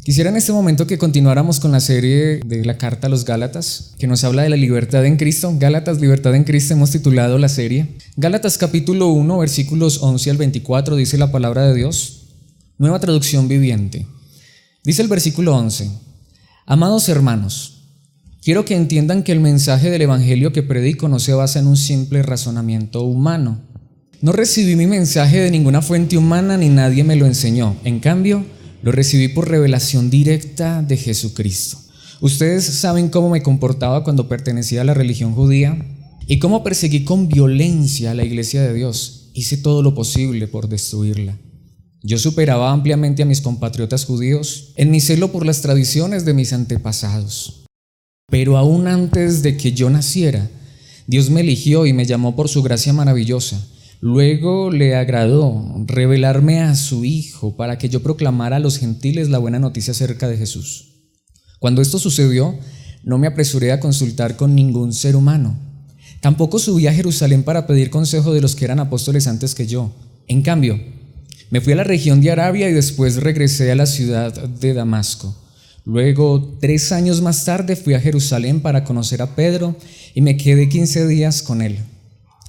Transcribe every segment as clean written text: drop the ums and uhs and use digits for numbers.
Quisiera en este momento que continuáramos con la serie de la carta a los Gálatas, que nos habla de la libertad en Cristo. Gálatas, libertad en Cristo, hemos titulado la serie. Gálatas capítulo 1, versículos 11 al 24, dice la palabra de Dios, nueva traducción viviente. Dice el versículo 11, amados hermanos, quiero que entiendan que el mensaje del evangelio que predico no se basa en un simple razonamiento humano. No recibí mi mensaje de ninguna fuente humana ni nadie me lo enseñó. En cambio, lo recibí por revelación directa de Jesucristo. Ustedes saben cómo me comportaba cuando pertenecía a la religión judía y cómo perseguí con violencia a la iglesia de Dios. Hice todo lo posible por destruirla. Yo superaba ampliamente a mis compatriotas judíos en mi celo por las tradiciones de mis antepasados. Pero aún antes de que yo naciera, Dios me eligió y me llamó por su gracia maravillosa. Luego le agradó revelarme a su Hijo para que yo proclamara a los gentiles la buena noticia acerca de Jesús. Cuando esto sucedió, no me apresuré a consultar con ningún ser humano. Tampoco subí a Jerusalén para pedir consejo de los que eran apóstoles antes que yo. En cambio, me fui a la región de Arabia y después regresé a la ciudad de Damasco. Luego, 3 años más tarde, fui a Jerusalén para conocer a Pedro y me quedé 15 días con él.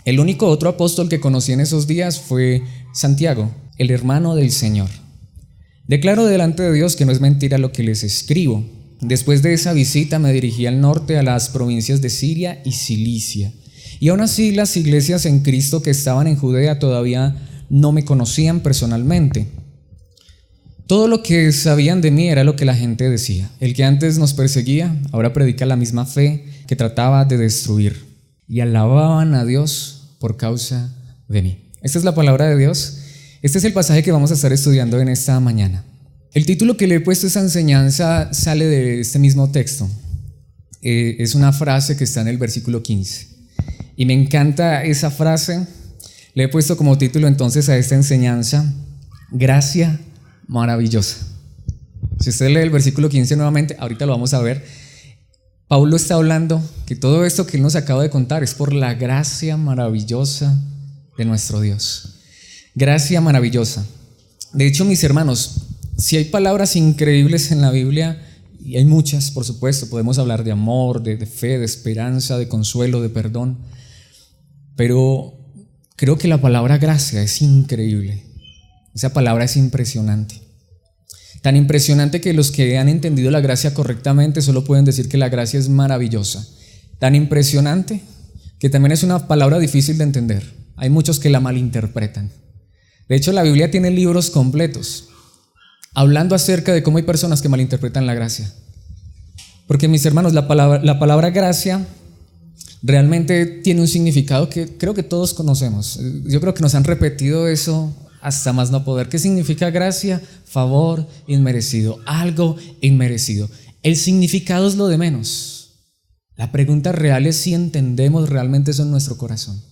El único otro apóstol que conocí en esos días fue Santiago, el hermano del Señor. Declaro delante de Dios que no es mentira lo que les escribo. Después de esa visita me dirigí al norte a las provincias de Siria y Cilicia. Y aún así las iglesias en Cristo que estaban en Judea todavía no me conocían personalmente. Todo lo que sabían de mí era lo que la gente decía. El que antes nos perseguía, ahora predica la misma fe que trataba de destruir. Y alababan a Dios por causa de mí. Esta es la palabra de Dios. Este es el pasaje que vamos a estar estudiando en esta mañana. El título que le he puesto a esta enseñanza sale de este mismo texto. Es una frase que está en el versículo 15. Y me encanta esa frase. Le he puesto como título entonces a esta enseñanza, gracia maravillosa. Si usted lee el versículo 15 nuevamente, ahorita lo vamos a ver. Pablo está hablando que todo esto que él nos acaba de contar es por la gracia maravillosa de nuestro Dios. Gracia maravillosa. De hecho, mis hermanos, si hay palabras increíbles en la Biblia, y hay muchas, por supuesto, podemos hablar de amor, de fe, de esperanza, de consuelo, de perdón, pero creo que la palabra gracia es increíble. Esa palabra es impresionante. Tan impresionante que los que han entendido la gracia correctamente solo pueden decir que la gracia es maravillosa. Tan impresionante que también es una palabra difícil de entender. Hay muchos que la malinterpretan. De hecho, la Biblia tiene libros completos hablando acerca de cómo hay personas que malinterpretan la gracia. Porque, mis hermanos, la palabra gracia realmente tiene un significado que creo que todos conocemos. Yo creo que nos han repetido eso hasta más no poder. ¿Qué significa gracia? Favor inmerecido, algo inmerecido. El significado es lo de menos. La pregunta real es si entendemos realmente eso en nuestro corazón.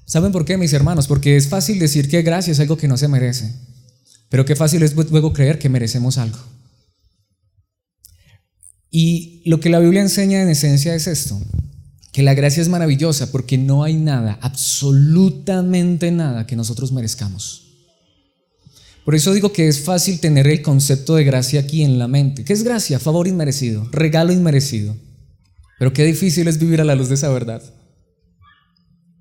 ¿Saben por qué, mis hermanos? Porque es fácil decir que gracia es algo que no se merece, pero qué fácil es luego creer que merecemos algo. Y lo que la Biblia enseña en esencia es esto, que la gracia es maravillosa porque no hay nada, absolutamente nada que nosotros merezcamos. Por eso digo que es fácil tener el concepto de gracia aquí en la mente. ¿Qué es gracia? Favor inmerecido, regalo inmerecido. Pero qué difícil es vivir a la luz de esa verdad.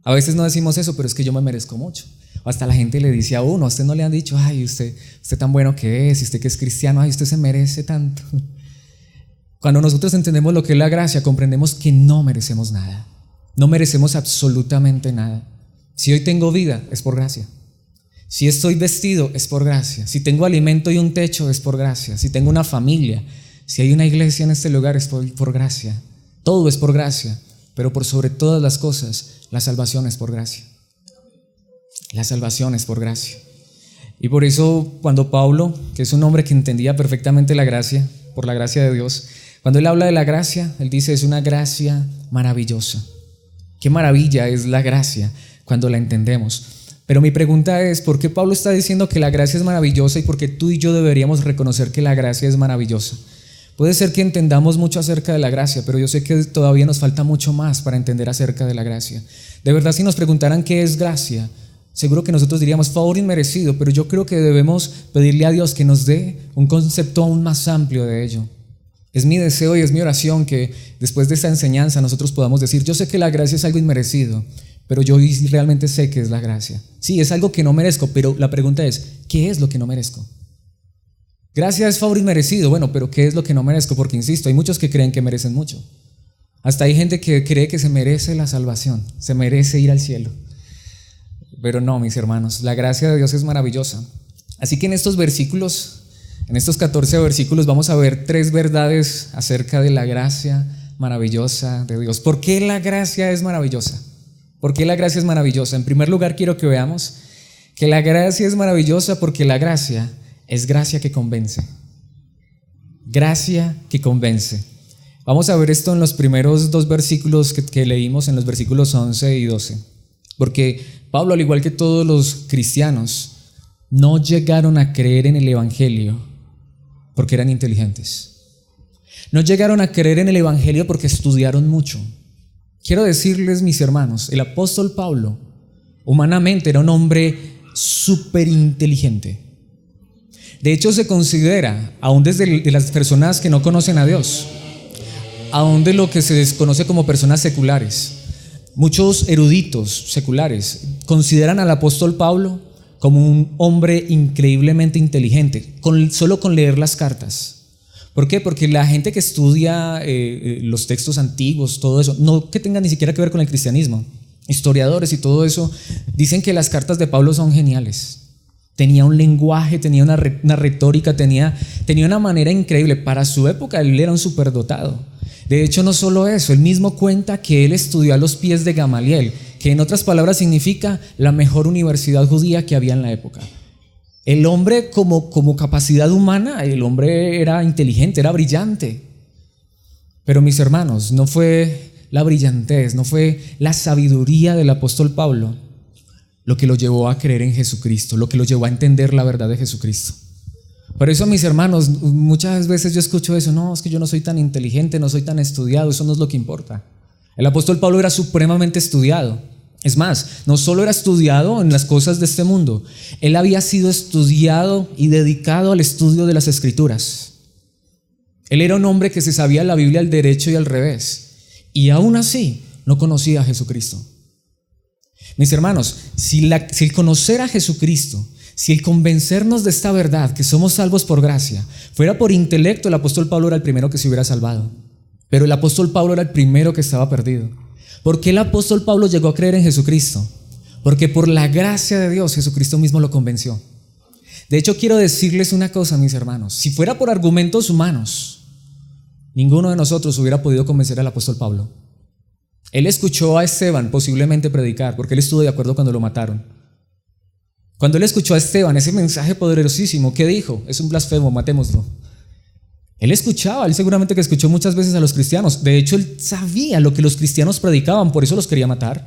A veces no decimos eso, pero es que yo me merezco mucho. O hasta la gente le dice a uno, a usted no le han dicho, ay, usted tan bueno que es, y usted que es cristiano, ay, usted se merece tanto. Cuando nosotros entendemos lo que es la gracia, comprendemos que no merecemos nada. No merecemos absolutamente nada. Si hoy tengo vida, es por gracia. Si estoy vestido, es por gracia. Si tengo alimento y un techo, es por gracia. Si tengo una familia, si hay una iglesia en este lugar, es por gracia. Todo es por gracia, pero por sobre todas las cosas, la salvación es por gracia. La salvación es por gracia. Y por eso cuando Pablo, que es un hombre que entendía perfectamente la gracia, por la gracia de Dios, cuando él habla de la gracia, él dice es una gracia maravillosa. Qué maravilla es la gracia cuando la entendemos. Pero mi pregunta es, ¿por qué Pablo está diciendo que la gracia es maravillosa y por qué tú y yo deberíamos reconocer que la gracia es maravillosa? Puede ser que entendamos mucho acerca de la gracia, pero yo sé que todavía nos falta mucho más para entender acerca de la gracia. De verdad, si nos preguntaran qué es gracia, seguro que nosotros diríamos favor inmerecido, pero yo creo que debemos pedirle a Dios que nos dé un concepto aún más amplio de ello. Es mi deseo y es mi oración que después de esta enseñanza nosotros podamos decir, yo sé que la gracia es algo inmerecido, pero yo realmente sé que es la gracia. Sí, es algo que no merezco, pero la pregunta es, ¿qué es lo que no merezco? Gracia es favor inmerecido, bueno, pero ¿qué es lo que no merezco? Porque insisto, hay muchos que creen que merecen mucho. Hasta hay gente que cree que se merece la salvación, se merece ir al cielo. Pero no, mis hermanos, la gracia de Dios es maravillosa. Así que en estos versículos, en estos 14 versículos, vamos a ver 3 verdades acerca de la gracia maravillosa de Dios. ¿Por qué la gracia es maravillosa? ¿Por qué la gracia es maravillosa? En primer lugar, quiero que veamos que la gracia es maravillosa porque la gracia es gracia que convence. Gracia que convence. Vamos a ver esto en los primeros 2 versículos que leímos, en los versículos 11 y 12. Porque Pablo, al igual que todos los cristianos, no llegaron a creer en el Evangelio porque eran inteligentes. No llegaron a creer en el Evangelio porque estudiaron mucho. Quiero decirles, mis hermanos, el apóstol Pablo, humanamente, era un hombre súper inteligente. De hecho, se considera, aún desde de las personas que no conocen a Dios, aún de lo que se desconoce como personas seculares, muchos eruditos seculares consideran al apóstol Pablo como un hombre increíblemente inteligente, solo con leer las cartas. ¿Por qué? Porque la gente que estudia los textos antiguos, todo eso, no que tenga ni siquiera que ver con el cristianismo, historiadores y todo eso, dicen que las cartas de Pablo son geniales. Tenía un lenguaje, tenía una retórica, tenía una manera increíble. Para su época él era un superdotado. De hecho, no solo eso, él mismo cuenta que él estudió a los pies de Gamaliel, que en otras palabras significa la mejor universidad judía que había en la época. El hombre como capacidad humana, el hombre era inteligente, era brillante. Pero mis hermanos, no fue la brillantez, no fue la sabiduría del apóstol Pablo lo que lo llevó a creer en Jesucristo, lo que lo llevó a entender la verdad de Jesucristo. Por eso, mis hermanos, muchas veces yo escucho eso, no, es que yo no soy tan inteligente, no soy tan estudiado, eso no es lo que importa. El apóstol Pablo era supremamente estudiado. Es más, no solo era estudiado en las cosas de este mundo, él había sido estudiado y dedicado al estudio de las Escrituras. Él era un hombre que se sabía la Biblia al derecho y al revés, y aún así no conocía a Jesucristo. Mis hermanos, si el conocer a Jesucristo, si el convencernos de esta verdad, que somos salvos por gracia, fuera por intelecto, el apóstol Pablo era el primero que se hubiera salvado. Pero el apóstol Pablo era el primero que estaba perdido. ¿Por qué el apóstol Pablo llegó a creer en Jesucristo? Porque por la gracia de Dios, Jesucristo mismo lo convenció. De hecho, quiero decirles una cosa, mis hermanos. Si fuera por argumentos humanos, ninguno de nosotros hubiera podido convencer al apóstol Pablo. Él escuchó a Esteban posiblemente predicar, porque él estuvo de acuerdo cuando lo mataron. Cuando él escuchó a Esteban, ese mensaje poderosísimo, ¿qué dijo? Es un blasfemo, matémoslo. Él seguramente que escuchó muchas veces a los cristianos. De hecho, él sabía lo que los cristianos predicaban, por eso los quería matar.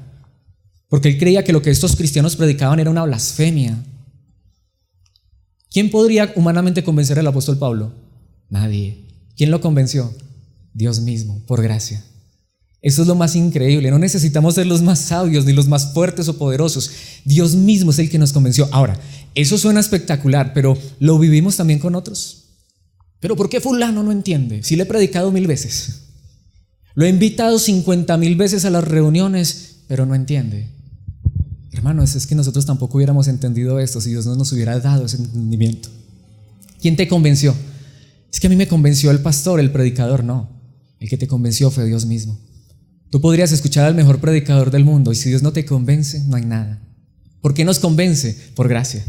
Porque él creía que lo que estos cristianos predicaban era una blasfemia. ¿Quién podría humanamente convencer al apóstol Pablo? Nadie. ¿Quién lo convenció? Dios mismo, por gracia. Eso es lo más increíble. No necesitamos ser los más sabios ni los más fuertes o poderosos. Dios mismo es el que nos convenció. Ahora, eso suena espectacular, pero ¿lo vivimos también con otros? ¿Pero por qué fulano no entiende? Si le he predicado 1000 veces. Lo he invitado 50,000 veces a las reuniones, pero no entiende. Hermanos, es que nosotros tampoco hubiéramos entendido esto si Dios no nos hubiera dado ese entendimiento. ¿Quién te convenció? Es que a mí me convenció el pastor, el predicador, no. El que te convenció fue Dios mismo. Tú podrías escuchar al mejor predicador del mundo y si Dios no te convence, no hay nada. ¿Por qué nos convence? Por gracia.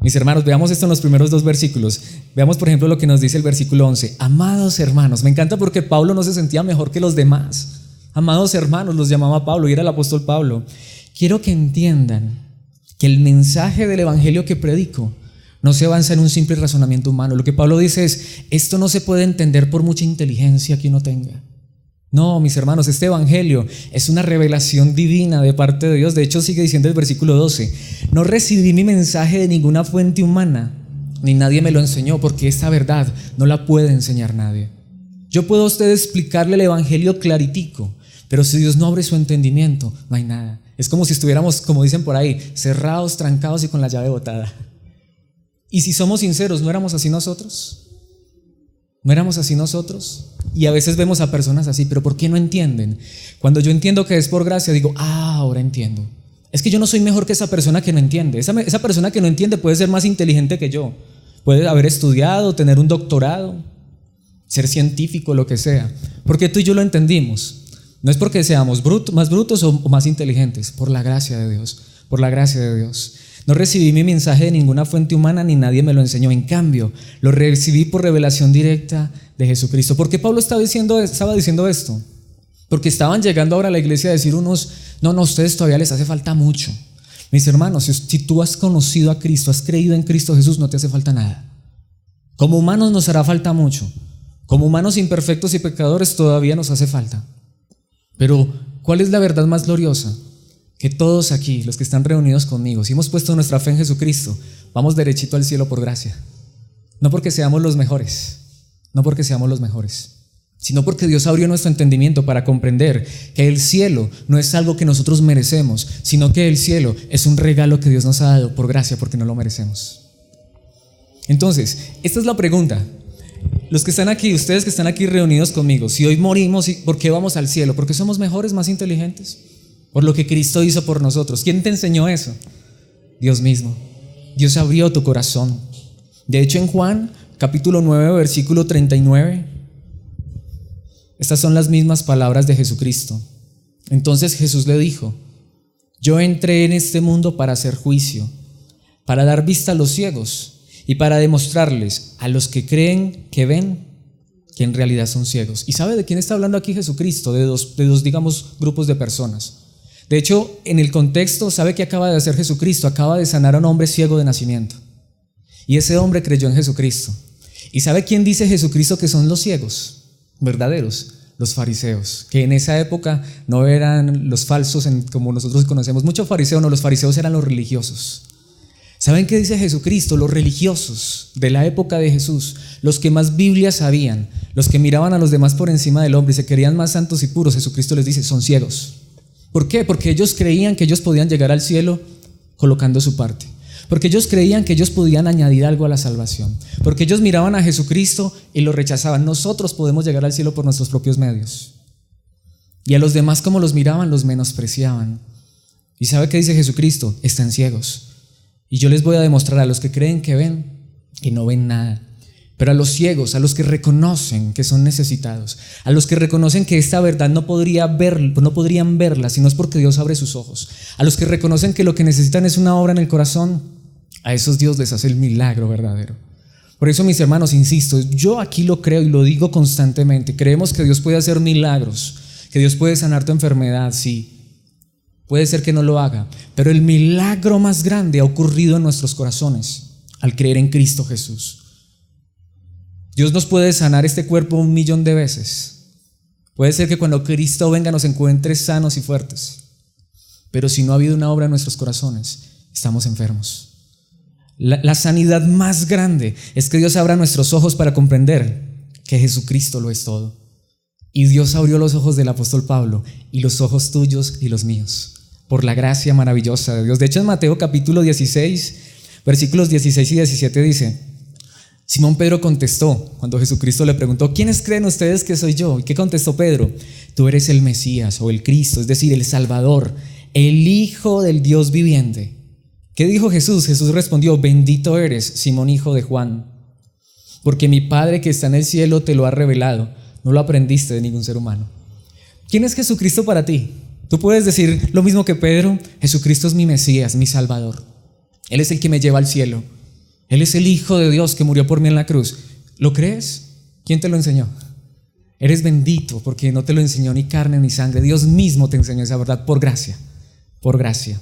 Mis hermanos, veamos esto en los primeros 2 versículos. Veamos, por ejemplo, lo que nos dice el versículo 11. Amados hermanos, me encanta porque Pablo no se sentía mejor que los demás. Amados hermanos, los llamaba Pablo y era el apóstol Pablo. Quiero que entiendan que el mensaje del evangelio que predico no se basa en un simple razonamiento humano. Lo que Pablo dice es, esto no se puede entender por mucha inteligencia que uno tenga. No, mis hermanos, este evangelio es una revelación divina de parte de Dios. De hecho, sigue diciendo el versículo 12, no recibí mi mensaje de ninguna fuente humana, ni nadie me lo enseñó, porque esta verdad no la puede enseñar nadie. Yo puedo a usted explicarle el evangelio claritico, pero si Dios no abre su entendimiento, no hay nada. Es como si estuviéramos, como dicen por ahí, cerrados, trancados y con la llave botada. Y si somos sinceros, ¿no éramos así nosotros? ¿No éramos así nosotros? Y a veces vemos a personas así, pero ¿por qué no entienden? Cuando yo entiendo que es por gracia, digo, ahora entiendo. Es que yo no soy mejor que esa persona que no entiende. Esa persona que no entiende puede ser más inteligente que yo. Puede haber estudiado, tener un doctorado, ser científico, lo que sea. Porque tú y yo lo entendimos. No es porque seamos más brutos o más inteligentes, por la gracia de Dios, por la gracia de Dios. No recibí mi mensaje de ninguna fuente humana ni nadie me lo enseñó. En cambio, lo recibí por revelación directa de Jesucristo. ¿Por qué Pablo estaba diciendo esto? Porque estaban llegando ahora a la iglesia a decir unos, no, ustedes todavía les hace falta mucho. Mis hermanos, si tú has conocido a Cristo, has creído en Cristo Jesús, no te hace falta nada. Como humanos nos hará falta mucho. Como humanos imperfectos y pecadores todavía nos hace falta. Pero, ¿cuál es la verdad más gloriosa? Que todos aquí, los que están reunidos conmigo, si hemos puesto nuestra fe en Jesucristo, vamos derechito al cielo por gracia. No porque seamos los mejores, sino porque Dios abrió nuestro entendimiento para comprender que el cielo no es algo que nosotros merecemos, sino que el cielo es un regalo que Dios nos ha dado por gracia porque no lo merecemos. Entonces, esta es la pregunta. Los que están aquí, ustedes que están aquí reunidos conmigo, si hoy morimos, ¿por qué vamos al cielo? ¿Porque somos mejores, más inteligentes? Por lo que Cristo hizo por nosotros. ¿Quién te enseñó eso? Dios mismo. Dios abrió tu corazón. De hecho, en Juan, capítulo 9, versículo 39, estas son las mismas palabras de Jesucristo. Entonces Jesús le dijo: yo entré en este mundo para hacer juicio, para dar vista a los ciegos y para demostrarles a los que creen que ven, que en realidad son ciegos. ¿Y sabe de quién está hablando aquí Jesucristo? De dos, digamos, grupos de personas. De hecho, en el contexto, ¿sabe qué acaba de hacer Jesucristo? Acaba de sanar a un hombre ciego de nacimiento. Y ese hombre creyó en Jesucristo. ¿Y sabe quién dice Jesucristo que son los ciegos verdaderos? Los fariseos, que en esa época no eran los falsos como nosotros conocemos. Muchos fariseos, no, los fariseos eran los religiosos. ¿Saben qué dice Jesucristo? Los religiosos de la época de Jesús, los que más Biblia sabían, los que miraban a los demás por encima del hombre y se querían más santos y puros, Jesucristo les dice, son ciegos. ¿Por qué? Porque ellos creían que ellos podían llegar al cielo colocando su parte. Porque ellos creían que ellos podían añadir algo a la salvación. Porque ellos miraban a Jesucristo y lo rechazaban. Nosotros podemos llegar al cielo por nuestros propios medios. Y a los demás, como los miraban, los menospreciaban. ¿Y sabe qué dice Jesucristo? Están ciegos. Y yo les voy a demostrar a los que creen que ven, que no ven nada. Pero a los ciegos, a los que reconocen que son necesitados, a los que reconocen que esta verdad no podrían verla si no es porque Dios abre sus ojos, a los que reconocen que lo que necesitan es una obra en el corazón, a esos Dios les hace el milagro verdadero. Por eso, mis hermanos, insisto, yo aquí lo creo y lo digo constantemente. Creemos que Dios puede hacer milagros, que Dios puede sanar tu enfermedad, sí. Puede ser que no lo haga, pero el milagro más grande ha ocurrido en nuestros corazones al creer en Cristo Jesús. Dios nos puede sanar este cuerpo 1.000.000 de veces. Puede ser que cuando Cristo venga nos encuentre sanos y fuertes, pero si no ha habido una obra en nuestros corazones, estamos enfermos. La sanidad más grande es que Dios abra nuestros ojos para comprender que Jesucristo lo es todo. Y Dios abrió los ojos del apóstol Pablo y los ojos tuyos y los míos, por la gracia maravillosa de Dios. De hecho, en Mateo capítulo 16, versículos 16 y 17 dice: Simón Pedro contestó cuando Jesucristo le preguntó: ¿quiénes creen ustedes que soy yo? ¿Y qué contestó Pedro? Tú eres el Mesías o el Cristo, es decir, el Salvador, el Hijo del Dios viviente. ¿Qué dijo Jesús? Jesús respondió: bendito eres, Simón, hijo de Juan, porque mi Padre que está en el cielo te lo ha revelado, no lo aprendiste de ningún ser humano. ¿Quién es Jesucristo para ti? Tú puedes decir lo mismo que Pedro: Jesucristo es mi Mesías, mi Salvador. Él es el que me lleva al cielo. Él es el Hijo de Dios que murió por mí en la cruz. ¿Lo crees? ¿Quién te lo enseñó? Eres bendito porque no te lo enseñó ni carne ni sangre. Dios mismo te enseñó esa verdad por gracia, por gracia.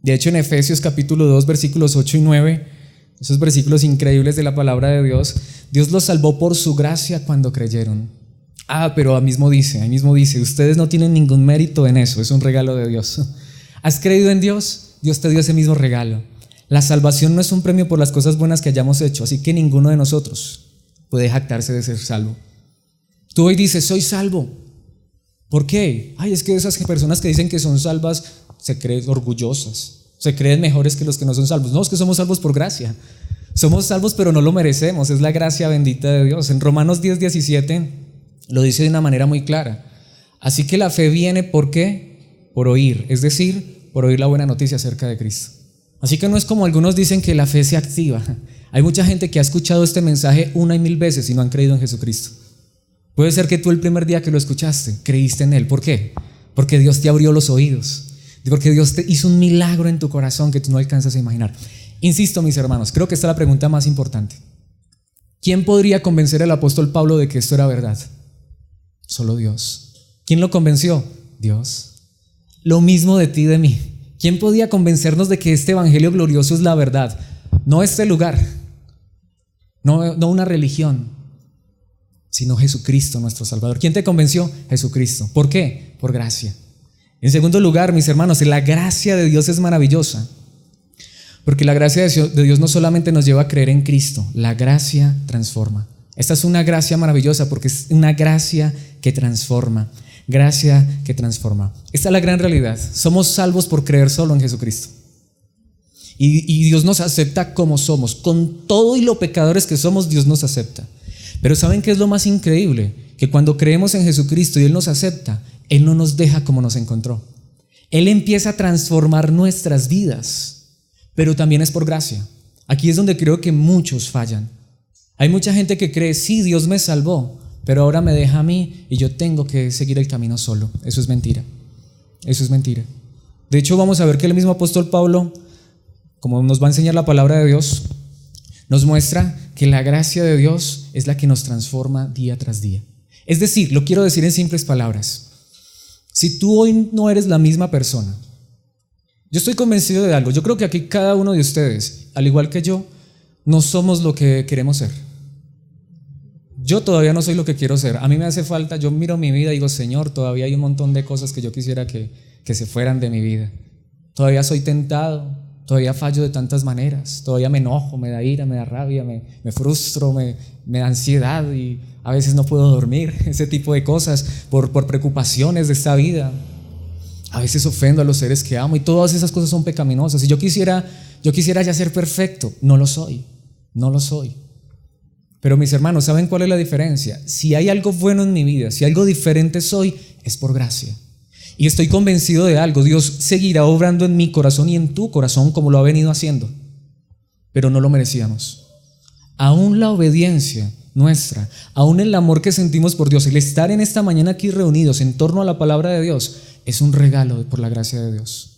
De hecho, en Efesios capítulo 2, versículos 8 y 9, esos versículos increíbles de la palabra de Dios, Dios los salvó por su gracia cuando creyeron. Pero ahí mismo dice, ustedes no tienen ningún mérito en eso, es un regalo de Dios. ¿Has creído en Dios? Dios te dio ese mismo regalo. La salvación no es un premio por las cosas buenas que hayamos hecho, así que ninguno de nosotros puede jactarse de ser salvo. Tú hoy dices, soy salvo. ¿Por qué? Es que esas personas que dicen que son salvas se creen orgullosas, se creen mejores que los que no son salvos. No, es que somos salvos por gracia. Somos salvos pero no lo merecemos, es la gracia bendita de Dios. En Romanos 10:17 lo dice de una manera muy clara. Así que la fe viene, ¿por qué? Por oír, es decir, por oír la buena noticia acerca de Cristo. Así que no es como algunos dicen que la fe se activa. Hay mucha gente que ha escuchado este mensaje 1 y 1000 veces y no han creído en Jesucristo. Puede ser que tú el primer día que lo escuchaste, creíste en Él. ¿Por qué? Porque Dios te abrió los oídos, porque Dios te hizo un milagro en tu corazón que tú no alcanzas a imaginar. Insisto, mis hermanos, creo que esta es la pregunta más importante. ¿Quién podría convencer al apóstol Pablo de que esto era verdad? Solo Dios. ¿Quién lo convenció? Dios. Lo mismo de ti y de mí. ¿Quién podía convencernos de que este evangelio glorioso es la verdad? No este lugar, no una religión, sino Jesucristo nuestro Salvador. ¿Quién te convenció? Jesucristo. ¿Por qué? Por gracia. En segundo lugar, mis hermanos, la gracia de Dios es maravillosa, porque la gracia de Dios no solamente nos lleva a creer en Cristo, la gracia transforma. Esta es una gracia maravillosa porque es una gracia que transforma. Gracia que transforma. Esta es la gran realidad. Somos salvos por creer solo en Jesucristo. Y Dios nos acepta como somos. Con todo y lo pecadores que somos, Dios nos acepta. Pero ¿saben qué es lo más increíble? Que cuando creemos en Jesucristo y Él nos acepta, Él no nos deja como nos encontró. Él empieza a transformar nuestras vidas, pero también es por gracia. Aquí es donde creo que muchos fallan. Hay mucha gente que cree, sí, Dios me salvó, pero ahora me deja a mí y yo tengo que seguir el camino solo. Eso es mentira. Eso es mentira. De hecho, vamos a ver que el mismo apóstol Pablo, como nos va a enseñar la palabra de Dios, nos muestra que la gracia de Dios es la que nos transforma día tras día. Es decir, lo quiero decir en simples palabras. Si tú hoy no eres la misma persona, yo estoy convencido de algo. Yo creo que aquí cada uno de ustedes, al igual que yo, no somos lo que queremos ser. Yo todavía no soy lo que quiero ser. A mí me hace falta, yo miro mi vida y digo, Señor, todavía hay un montón de cosas que yo quisiera que se fueran de mi vida. Todavía soy tentado, todavía fallo de tantas maneras, todavía me enojo, me da ira, me da rabia, me frustro, me da ansiedad y a veces no puedo dormir, ese tipo de cosas por preocupaciones de esta vida. A veces ofendo a los seres que amo y todas esas cosas son pecaminosas. Y yo quisiera ya ser perfecto, no lo soy. Pero mis hermanos, ¿saben cuál es la diferencia? Si hay algo bueno en mi vida, si algo diferente soy, es por gracia. Y estoy convencido de algo, Dios seguirá obrando en mi corazón y en tu corazón como lo ha venido haciendo. Pero no lo merecíamos. Aún la obediencia nuestra, aún el amor que sentimos por Dios, el estar en esta mañana aquí reunidos en torno a la palabra de Dios, es un regalo por la gracia de Dios.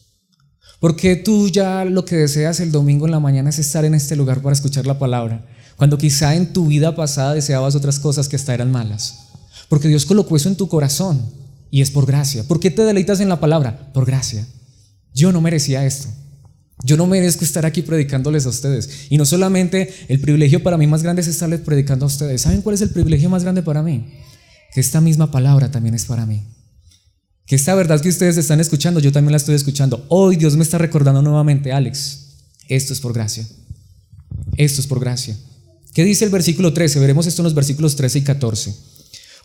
Porque tú ya lo que deseas el domingo en la mañana es estar en este lugar para escuchar la palabra, cuando quizá en tu vida pasada deseabas otras cosas que hasta eran malas. Porque Dios colocó eso en tu corazón y es por gracia. ¿Por qué te deleitas en la palabra? Por gracia. Yo no merecía esto. Yo no merezco estar aquí predicándoles a ustedes. Y no solamente el privilegio para mí más grande es estarles predicando a ustedes. ¿Saben cuál es el privilegio más grande para mí? Que esta misma palabra también es para mí. Que esta verdad que ustedes están escuchando, yo también la estoy escuchando. Hoy Dios me está recordando nuevamente, Alex, esto es por gracia. Esto es por gracia. ¿Qué dice el versículo 13? Veremos esto en los versículos 13 y 14.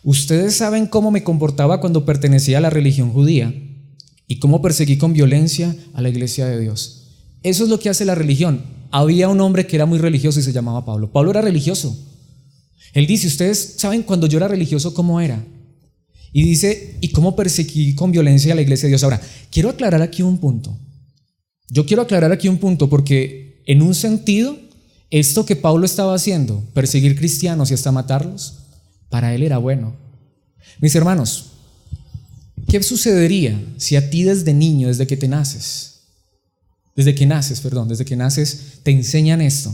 Ustedes saben cómo me comportaba cuando pertenecía a la religión judía y cómo perseguí con violencia a la iglesia de Dios. Eso es lo que hace la religión. Había un hombre que era muy religioso y se llamaba Pablo. Pablo era religioso. Él dice, ustedes saben cuando yo era religioso cómo era. Y dice, y cómo perseguí con violencia a la iglesia de Dios. Ahora, quiero aclarar aquí un punto. Yo quiero aclarar aquí un punto porque en un sentido, esto que Pablo estaba haciendo, perseguir cristianos y hasta matarlos, para él era bueno. Mis hermanos, ¿qué sucedería si a ti desde niño, desde que naces, te enseñan esto?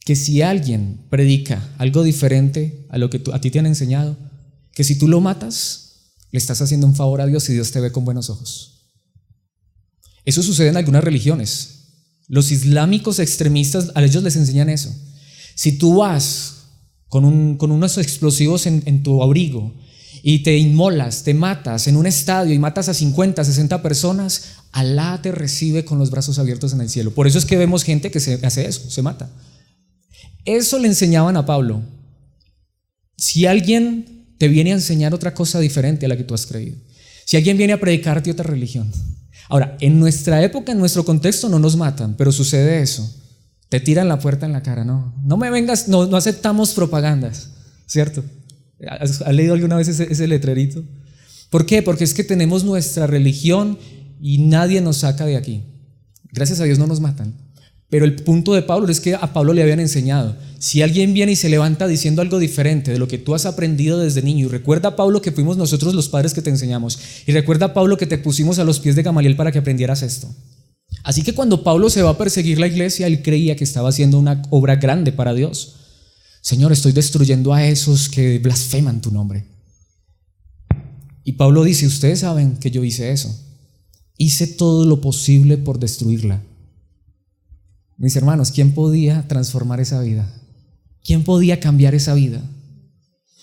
Que si alguien predica algo diferente a lo que a ti te han enseñado, que si tú lo matas, le estás haciendo un favor a Dios y Dios te ve con buenos ojos. Eso sucede en algunas religiones. Los islámicos extremistas, a ellos les enseñan eso. Si tú vas con unos explosivos en tu abrigo y te inmolas, te matas en un estadio y matas a 50, 60 personas, Alá te recibe con los brazos abiertos en el cielo. Por eso es que vemos gente que se hace eso, se mata. Eso le enseñaban a Pablo. Si alguien te viene a enseñar otra cosa diferente a la que tú has creído, si alguien viene a predicarte otra religión, Ahora, en nuestra época, en nuestro contexto no nos matan, pero sucede eso. Te tiran la puerta en la cara, no me vengas, no aceptamos propagandas, ¿cierto? ¿Has leído alguna vez ese letrerito? ¿Por qué? Porque es que tenemos nuestra religión y nadie nos saca de aquí. Gracias a Dios no nos matan. Pero el punto de Pablo es que a Pablo le habían enseñado, si alguien viene y se levanta diciendo algo diferente de lo que tú has aprendido desde niño, y recuerda, Pablo, que fuimos nosotros los padres que te enseñamos, y recuerda, Pablo, que te pusimos a los pies de Gamaliel para que aprendieras esto. Así que cuando Pablo se va a perseguir la iglesia, él creía que estaba haciendo una obra grande para Dios. Señor, estoy destruyendo a esos que blasfeman tu nombre. Y Pablo dice, ustedes saben que yo hice eso. Hice todo lo posible por destruirla. Mis hermanos, ¿quién podía transformar esa vida? ¿Quién podía cambiar esa vida?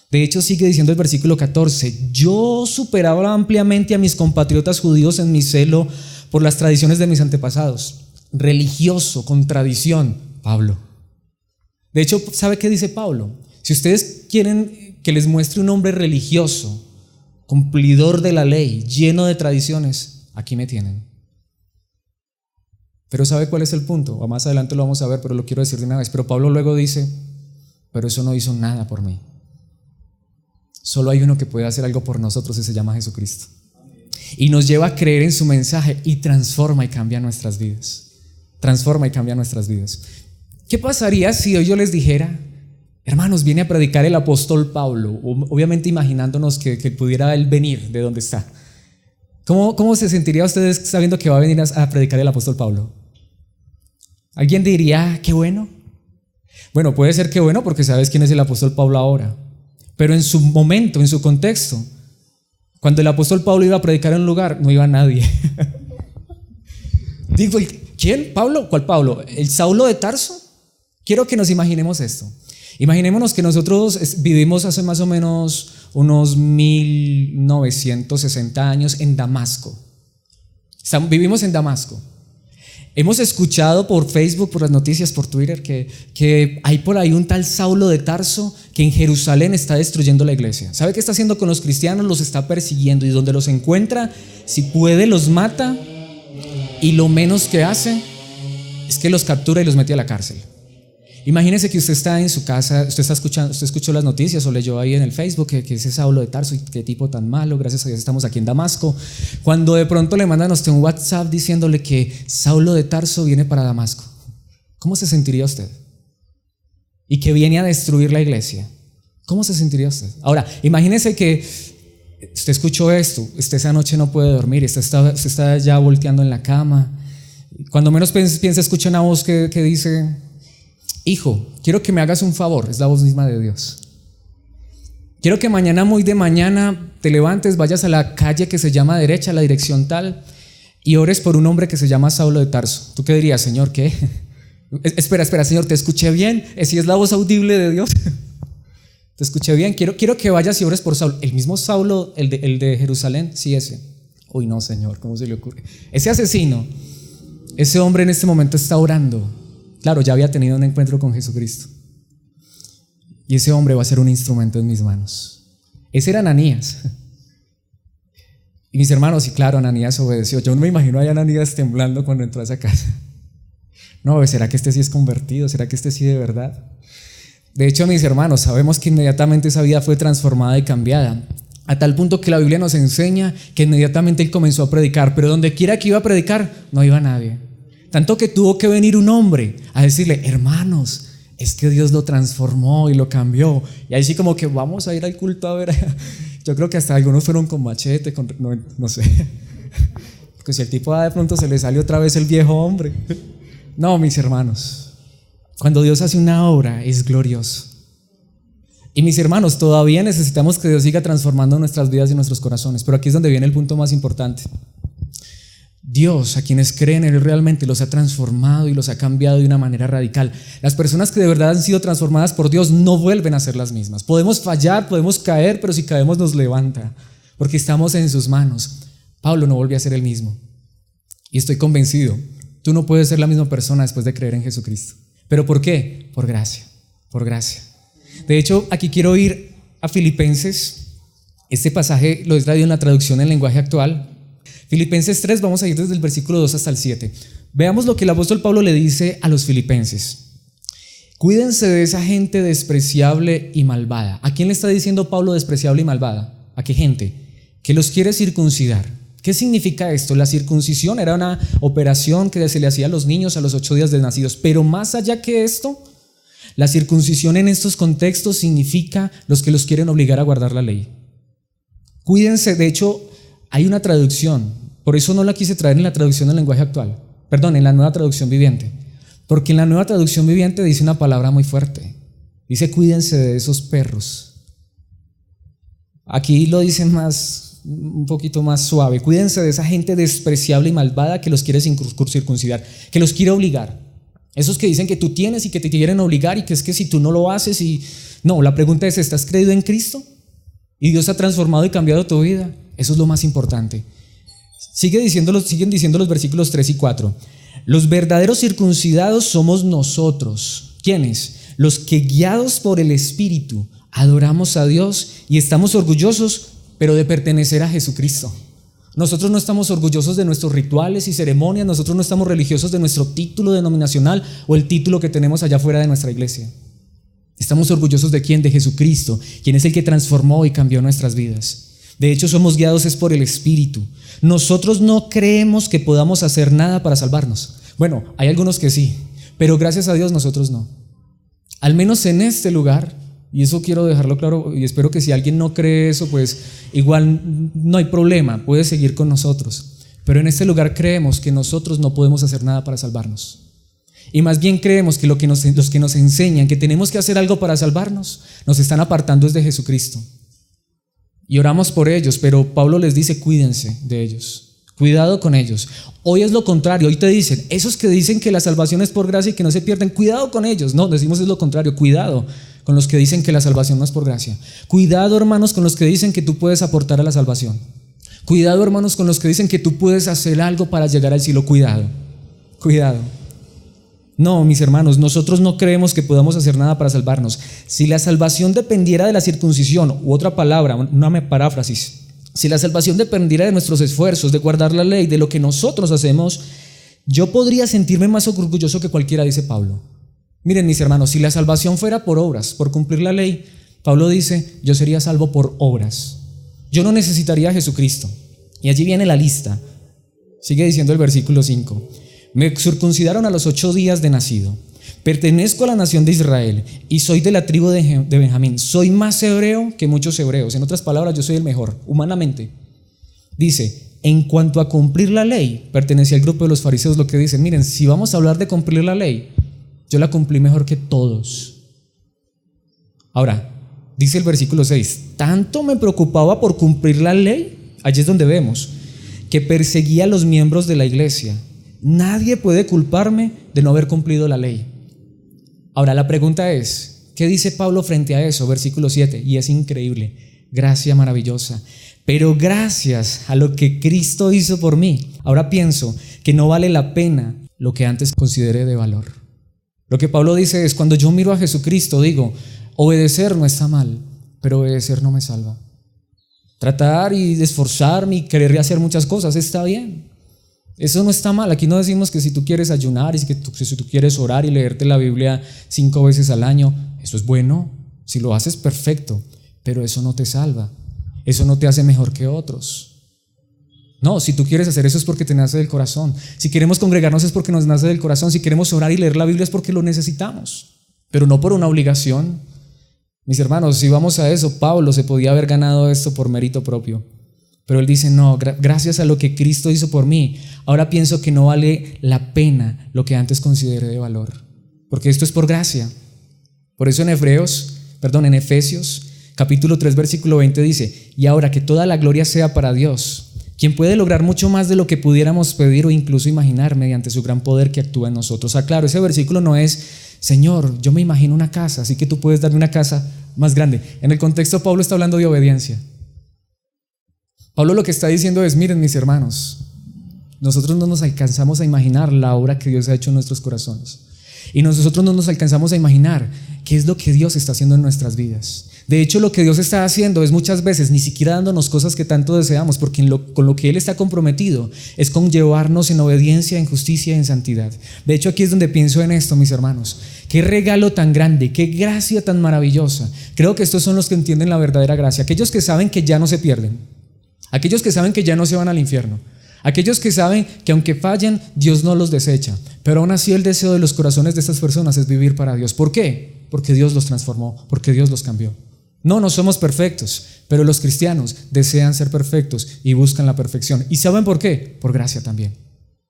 De hecho, sigue diciendo el versículo 14, yo superaba ampliamente a mis compatriotas judíos en mi celo por las tradiciones de mis antepasados. Religioso, con tradición, Pablo. De hecho, ¿sabe qué dice Pablo? Si ustedes quieren que les muestre un hombre religioso, cumplidor de la ley, lleno de tradiciones, aquí me tienen. Pero ¿sabe cuál es el punto? O más adelante lo vamos a ver, pero lo quiero decir de una vez. Pero Pablo luego dice, pero eso no hizo nada por mí. Solo hay uno que puede hacer algo por nosotros y se llama Jesucristo. Y nos lleva a creer en su mensaje y transforma y cambia nuestras vidas. Transforma y cambia nuestras vidas. ¿Qué pasaría si hoy yo les dijera, hermanos, viene a predicar el apóstol Pablo? Obviamente imaginándonos que pudiera él venir de donde está. ¿Cómo se sentiría ustedes sabiendo que va a venir a predicar el apóstol Pablo? ¿Alguien diría, qué bueno? Bueno, puede ser que bueno porque sabes quién es el apóstol Pablo ahora. Pero en su momento, en su contexto, cuando el apóstol Pablo iba a predicar en un lugar, no iba nadie. Digo, ¿quién? ¿Pablo? ¿Cuál Pablo? ¿El Saulo de Tarso? Quiero que nos imaginemos esto. Imaginémonos que nosotros vivimos hace más o menos unos 1960 años en Damasco. Vivimos en Damasco. Hemos escuchado por Facebook, por las noticias, por Twitter, que hay por ahí un tal Saulo de Tarso que en Jerusalén está destruyendo la iglesia. ¿Sabe qué está haciendo con los cristianos? Los está persiguiendo y donde los encuentra, si puede, los mata y lo menos que hace es que los captura y los mete a la cárcel. Imagínese que usted está en su casa, usted escuchó las noticias o leyó ahí en el Facebook que ese Saulo de Tarso, y qué tipo tan malo, gracias a Dios estamos aquí en Damasco. Cuando de pronto le mandan a usted un WhatsApp diciéndole que Saulo de Tarso viene para Damasco, ¿cómo se sentiría usted? Y que viene a destruir la iglesia, ¿cómo se sentiría usted? Ahora, imagínese que usted escuchó esto, usted esa noche no puede dormir, usted está ya volteando en la cama, cuando menos piensa, escucha una voz que dice: hijo, quiero que me hagas un favor. Es la voz misma de Dios. Quiero que mañana, muy de mañana, te levantes, vayas a la calle que se llama derecha, la dirección tal, y ores por un hombre que se llama Saulo de Tarso. ¿Tú qué dirías, Señor? ¿Qué? Espera, Señor, ¿te escuché bien? ¿Si es la voz audible de Dios? ¿Te escuché bien? Quiero que vayas y ores por Saulo. ¿El mismo Saulo, el de Jerusalén? Sí, ese. Uy, no, Señor, ¿cómo se le ocurre? Ese asesino, ese hombre en este momento está orando. Claro, ya había tenido un encuentro con Jesucristo. Y ese hombre va a ser un instrumento en mis manos. Ese era Ananías. Y mis hermanos, y claro, Ananías obedeció. Yo no me imagino a Ananías temblando cuando entró a esa casa. No, ¿será que este sí es convertido? ¿Será que este sí de verdad? De hecho, mis hermanos, sabemos que inmediatamente esa vida fue transformada y cambiada. A tal punto que la Biblia nos enseña que inmediatamente él comenzó a predicar. Pero donde quiera que iba a predicar, no iba nadie. Tanto que tuvo que venir un hombre a decirle: hermanos, es que Dios lo transformó y lo cambió. Y ahí sí como que vamos a ir al culto a ver. Yo creo que hasta algunos fueron con machete, no sé. Porque si el tipo de pronto se le sale otra vez el viejo hombre. No, mis hermanos, cuando Dios hace una obra es glorioso. Y mis hermanos, todavía necesitamos que Dios siga transformando nuestras vidas y nuestros corazones. Pero aquí es donde viene el punto más importante. Dios, a quienes creen en Él, realmente los ha transformado y los ha cambiado de una manera radical. Las personas que de verdad han sido transformadas por Dios no vuelven a ser las mismas. Podemos fallar, podemos caer, pero si caemos nos levanta, porque estamos en sus manos. Pablo no volvió a ser el mismo. Y estoy convencido, tú no puedes ser la misma persona después de creer en Jesucristo. ¿Pero por qué? Por gracia, por gracia. De hecho, aquí quiero ir a Filipenses. Este pasaje lo he traído en la traducción en lenguaje actual. Filipenses 3, vamos a ir desde el versículo 2 hasta el 7. Veamos lo que el apóstol Pablo le dice a los filipenses. Cuídense de esa gente despreciable y malvada. ¿A quién le está diciendo Pablo despreciable y malvada? ¿A qué gente? Que los quiere circuncidar. ¿Qué significa esto? La circuncisión era una operación que se le hacía a los niños a los 8 días de nacidos. Pero más allá que esto, la circuncisión en estos contextos significa los que los quieren obligar a guardar la ley. Cuídense, de hecho, hay una traducción, por eso no la quise traer en la traducción del lenguaje actual, en la nueva traducción viviente, porque en la nueva traducción viviente dice una palabra muy fuerte, dice cuídense de esos perros. Aquí lo dice un poquito más suave, cuídense de esa gente despreciable y malvada que los quiere circuncidar, que los quiere obligar. Esos que dicen que tú tienes y que te quieren obligar y que es que si tú no lo haces No, la pregunta es, ¿estás creído en Cristo? ¿Y Dios ha transformado y cambiado tu vida? Eso es lo más importante. Siguen diciendo los versículos 3 y 4. Los verdaderos circuncidados somos nosotros. ¿Quiénes? Los que guiados por el Espíritu adoramos a Dios y estamos orgullosos, pero de pertenecer a Jesucristo. Nosotros no estamos orgullosos de nuestros rituales y ceremonias, nosotros no estamos religiosos de nuestro título denominacional o el título que tenemos allá fuera de nuestra iglesia. Estamos orgullosos ¿de quién? De Jesucristo, quien es el que transformó y cambió nuestras vidas. De hecho, somos guiados es por el Espíritu. Nosotros no creemos que podamos hacer nada para salvarnos. Bueno, hay algunos que sí, pero gracias a Dios nosotros no. Al menos en este lugar, y eso quiero dejarlo claro, y espero que si alguien no cree eso, pues igual no hay problema, puede seguir con nosotros. Pero en este lugar creemos que nosotros no podemos hacer nada para salvarnos. Y más bien creemos que los que nos enseñan que tenemos que hacer algo para salvarnos, nos están apartando desde Jesucristo. Y oramos por ellos, pero Pablo les dice, cuídense de ellos, cuidado con ellos. Hoy es lo contrario, hoy te dicen, esos que dicen que la salvación es por gracia y que no se pierden, cuidado con ellos. No, decimos es lo contrario, cuidado con los que dicen que la salvación no es por gracia. Cuidado, hermanos, con los que dicen que tú puedes aportar a la salvación. Cuidado, hermanos, con los que dicen que tú puedes hacer algo para llegar al cielo. Cuidado. No, mis hermanos, nosotros no creemos que podamos hacer nada para salvarnos. Si la salvación dependiera de la circuncisión, u otra palabra, una paráfrasis, si la salvación dependiera de nuestros esfuerzos, de guardar la ley, de lo que nosotros hacemos, yo podría sentirme más orgulloso que cualquiera, dice Pablo. Miren, mis hermanos, si la salvación fuera por obras, por cumplir la ley, Pablo dice, yo sería salvo por obras. Yo no necesitaría a Jesucristo. Y allí viene la lista. Sigue diciendo el versículo 5. Me circuncidaron a los 8 días de nacido. Pertenezco a la nación de Israel y soy de la tribu de Benjamín. Soy más hebreo que muchos hebreos. En otras palabras, yo soy el mejor, humanamente. Dice, en cuanto a cumplir la ley, pertenecía al grupo de los fariseos, lo que dicen, miren, si vamos a hablar de cumplir la ley, yo la cumplí mejor que todos. Ahora, dice el versículo 6, tanto me preocupaba por cumplir la ley, allí es donde vemos, que perseguía a los miembros de la iglesia. Nadie puede culparme de no haber cumplido la ley. Ahora la pregunta es, ¿qué dice Pablo frente a eso? Versículo 7, y es increíble, gracia maravillosa. Pero gracias a lo que Cristo hizo por mí, ahora pienso que no vale la pena lo que antes consideré de valor. Lo que Pablo dice es, cuando yo miro a Jesucristo, digo, obedecer no está mal, pero obedecer no me salva. Tratar y esforzarme y querer hacer muchas cosas está bien. Eso no está mal. Aquí no decimos que si tú quieres ayunar y si tú quieres orar y leerte la Biblia 5 veces al año, eso es bueno. Si lo haces, perfecto, pero eso no te salva. Eso no te hace mejor que otros. No, si tú quieres hacer eso es porque te nace del corazón. Si queremos congregarnos es porque nos nace del corazón. Si queremos orar y leer la Biblia es porque lo necesitamos, pero no por una obligación. Mis hermanos, si vamos a eso, Pablo se podía haber ganado esto por mérito propio. Pero él dice, no, gracias a lo que Cristo hizo por mí, ahora pienso que no vale la pena lo que antes consideré de valor, porque esto es por gracia. Por eso en Efesios capítulo 3 versículo 20 dice, y ahora que toda la gloria sea para Dios, quien puede lograr mucho más de lo que pudiéramos pedir o incluso imaginar mediante su gran poder que actúa en nosotros. Claro, ese versículo no es, Señor, yo me imagino una casa, así que tú puedes darme una casa más grande. En el contexto Pablo está hablando de obediencia. Pablo lo que está diciendo es, miren mis hermanos, nosotros no nos alcanzamos a imaginar la obra que Dios ha hecho en nuestros corazones. Y nosotros no nos alcanzamos a imaginar qué es lo que Dios está haciendo en nuestras vidas. De hecho, lo que Dios está haciendo es muchas veces ni siquiera dándonos cosas que tanto deseamos, porque con lo que Él está comprometido es con llevarnos en obediencia, en justicia y en santidad. De hecho, aquí es donde pienso en esto, mis hermanos. Qué regalo tan grande, qué gracia tan maravillosa. Creo que estos son los que entienden la verdadera gracia. Aquellos que saben que ya no se pierden. Aquellos que saben que ya no se van al infierno. Aquellos que saben que aunque fallen, Dios no los desecha. Pero aún así el deseo de los corazones de estas personas es vivir para Dios. ¿Por qué? Porque Dios los transformó, porque Dios los cambió. No somos perfectos, pero los cristianos desean ser perfectos y buscan la perfección. ¿Y saben por qué? Por gracia también,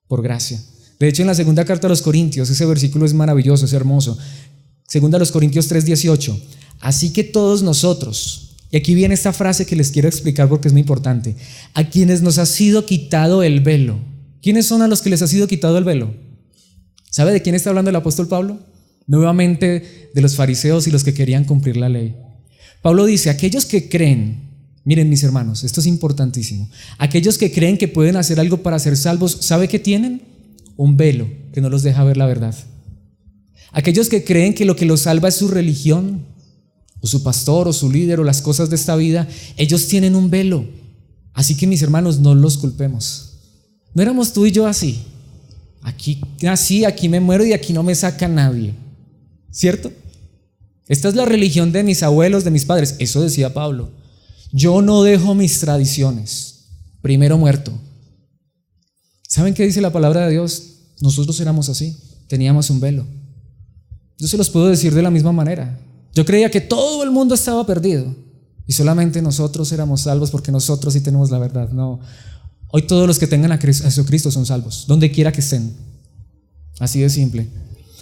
por gracia. De hecho, en la segunda carta a los Corintios, ese versículo es maravilloso, es hermoso. Segunda a los Corintios 3:18. Así que todos nosotros, y aquí viene esta frase que les quiero explicar porque es muy importante, a quienes nos ha sido quitado el velo. ¿Quiénes son a los que les ha sido quitado el velo? ¿Sabe de quién está hablando el apóstol Pablo? Nuevamente de los fariseos y los que querían cumplir la ley. Pablo dice, aquellos que creen, miren mis hermanos, esto es importantísimo, aquellos que creen que pueden hacer algo para ser salvos, ¿sabe qué tienen? Un velo que no los deja ver la verdad. Aquellos que creen que lo que los salva es su religión, o su pastor, o su líder, o las cosas de esta vida, ellos tienen un velo. Así que mis hermanos, no los culpemos. ¿No éramos tú y yo así? Aquí nací, aquí me muero y aquí no me saca nadie, ¿cierto? Esta es la religión de mis abuelos, de mis padres. Eso decía Pablo. Yo no dejo mis tradiciones. Primero muerto. ¿Saben qué dice la palabra de Dios? Nosotros éramos así. Teníamos un velo. Yo se los puedo decir de la misma manera. Yo creía que todo el mundo estaba perdido y solamente nosotros éramos salvos porque nosotros sí tenemos la verdad. No. Hoy todos los que tengan a Jesucristo son salvos, donde quiera que estén. Así de simple.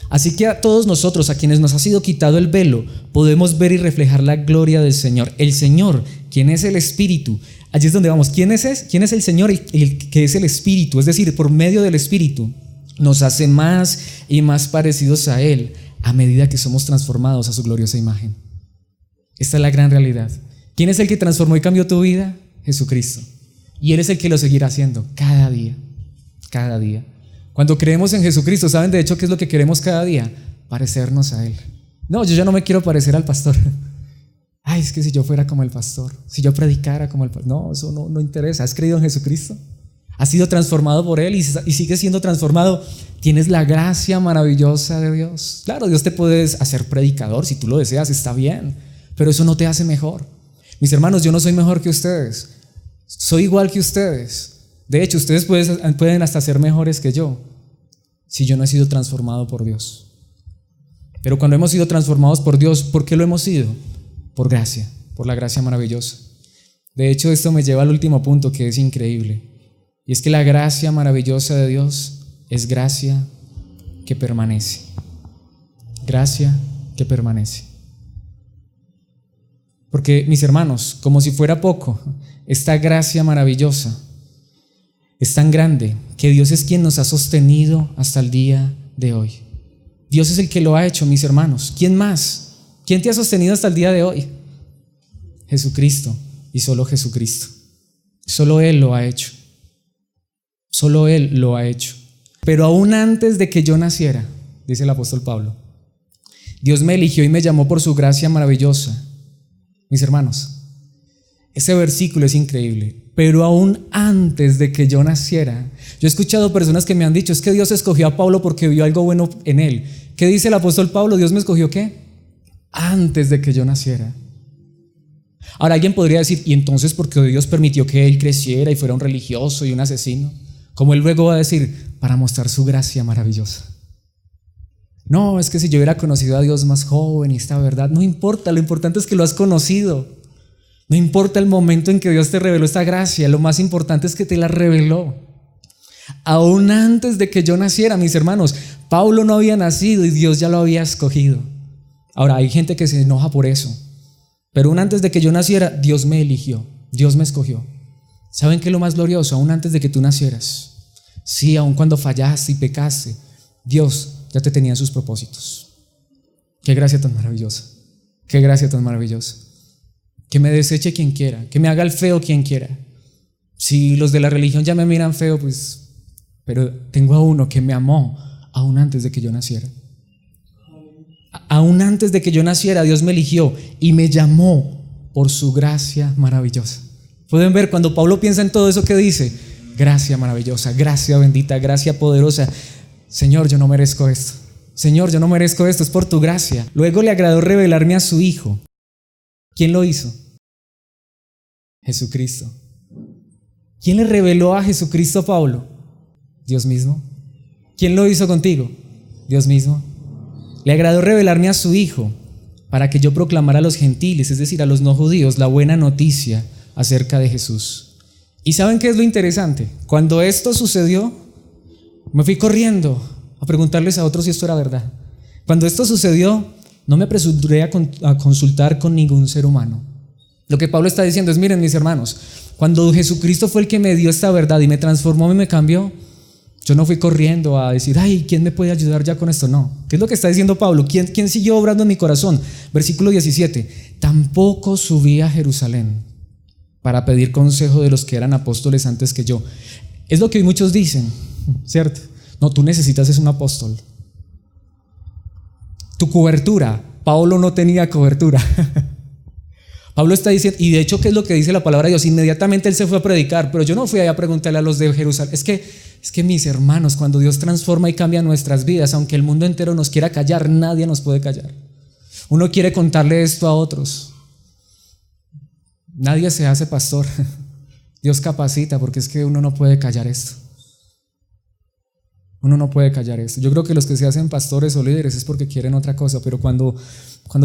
Así que a todos nosotros, a quienes nos ha sido quitado el velo, podemos ver y reflejar la gloria del Señor. El Señor, quien es el Espíritu. Allí es donde vamos. ¿Quién es el Señor? El que es el Espíritu. Es decir, por medio del Espíritu nos hace más y más parecidos a Él a medida que somos transformados a su gloriosa imagen. Esta es la gran realidad. ¿Quién es el que transformó y cambió tu vida? Jesucristo. Y Él es el que lo seguirá haciendo cada día. Cada día. Cuando creemos en Jesucristo, ¿saben de hecho qué es lo que queremos cada día? Parecernos a Él. No, yo ya no me quiero parecer al pastor. Ay, es que si yo fuera como el pastor, si yo predicara como el pastor. No, eso no interesa. ¿Has creído en Jesucristo? ¿Has sido transformado por Él y sigues siendo transformado? Tienes la gracia maravillosa de Dios. Claro, Dios te puede hacer predicador, si tú lo deseas, está bien, pero eso no te hace mejor. Mis hermanos, yo no soy mejor que ustedes. Soy igual que ustedes. De hecho, ustedes pueden hasta ser mejores que yo si yo no he sido transformado por Dios. Pero cuando hemos sido transformados por Dios, ¿por qué lo hemos sido? Por gracia, por la gracia maravillosa. De hecho, esto me lleva al último punto que es increíble. Y es que la gracia maravillosa de Dios es gracia que permanece. Gracia que permanece. Porque, mis hermanos, como si fuera poco, esta gracia maravillosa es tan grande que Dios es quien nos ha sostenido hasta el día de hoy. Dios es el que lo ha hecho, mis hermanos. ¿Quién más? ¿Quién te ha sostenido hasta el día de hoy? Jesucristo, y solo Jesucristo. Solo Él lo ha hecho. Solo Él lo ha hecho. Pero aún antes de que yo naciera, dice el apóstol Pablo, Dios me eligió y me llamó por su gracia maravillosa. Mis hermanos, ese versículo es increíble. Pero aún antes de que yo naciera, yo he escuchado personas que me han dicho, es que Dios escogió a Pablo porque vio algo bueno en él. ¿Qué dice el apóstol Pablo? ¿Dios me escogió qué? Antes de que yo naciera. Ahora alguien podría decir, ¿y entonces por qué Dios permitió que él creciera y fuera un religioso y un asesino? Como él luego va a decir, para mostrar su gracia maravillosa. No, es que si yo hubiera conocido a Dios más joven y esta verdad, no importa, lo importante es que lo has conocido. No importa el momento en que Dios te reveló esta gracia, lo más importante es que te la reveló. Aún antes de que yo naciera, mis hermanos, Pablo no había nacido y Dios ya lo había escogido. Ahora, hay gente que se enoja por eso, pero aún antes de que yo naciera, Dios me eligió, Dios me escogió. ¿Saben qué es lo más glorioso? Aún antes de que tú nacieras, sí, aún cuando fallaste y pecaste, Dios ya te tenía en sus propósitos. Qué gracia tan maravillosa, qué gracia tan maravillosa. Que me deseche quien quiera, que me haga el feo quien quiera. Si los de la religión ya me miran feo, pues, pero tengo a uno que me amó aún antes de que yo naciera. Aún antes de que yo naciera, Dios me eligió y me llamó por su gracia maravillosa. Pueden ver cuando Pablo piensa en todo eso que dice: gracia maravillosa, gracia bendita, gracia poderosa. Señor, yo no merezco esto. Señor, yo no merezco esto, es por tu gracia. Luego le agradó revelarme a su Hijo. ¿Quién lo hizo? Jesucristo. ¿Quién le reveló a Jesucristo a Pablo? Dios mismo. ¿Quién lo hizo contigo? Dios mismo. Le agradó revelarme a su Hijo para que yo proclamara a los gentiles, es decir, a los no judíos, la buena noticia acerca de Jesús. ¿Y saben qué es lo interesante? Cuando esto sucedió, me fui corriendo a preguntarles a otros si esto era verdad. Cuando esto sucedió, no me apresuré a consultar con ningún ser humano. Lo que Pablo está diciendo es: miren, mis hermanos, cuando Jesucristo fue el que me dio esta verdad y me transformó y me cambió, yo no fui corriendo a decir: ay, ¿quién me puede ayudar ya con esto? No. ¿Qué es lo que está diciendo Pablo? ¿Quién siguió obrando en mi corazón? Versículo 17. Tampoco subí a Jerusalén para pedir consejo de los que eran apóstoles antes que yo. Es lo que hoy muchos dicen, ¿cierto? No, tú necesitas es un apóstol. Tu cobertura. Pablo no tenía cobertura. Pablo está diciendo, y de hecho, ¿qué es lo que dice la palabra de Dios? Inmediatamente él se fue a predicar, pero yo no fui allá a preguntarle a los de Jerusalén. Es que mis hermanos, cuando Dios transforma y cambia nuestras vidas, aunque el mundo entero nos quiera callar, nadie nos puede callar. Uno quiere contarle esto a otros. Nadie se hace pastor. Dios capacita, porque es que uno no puede callar esto. Uno no puede callar esto. Yo creo que los que se hacen pastores o líderes es porque quieren otra cosa, pero cuando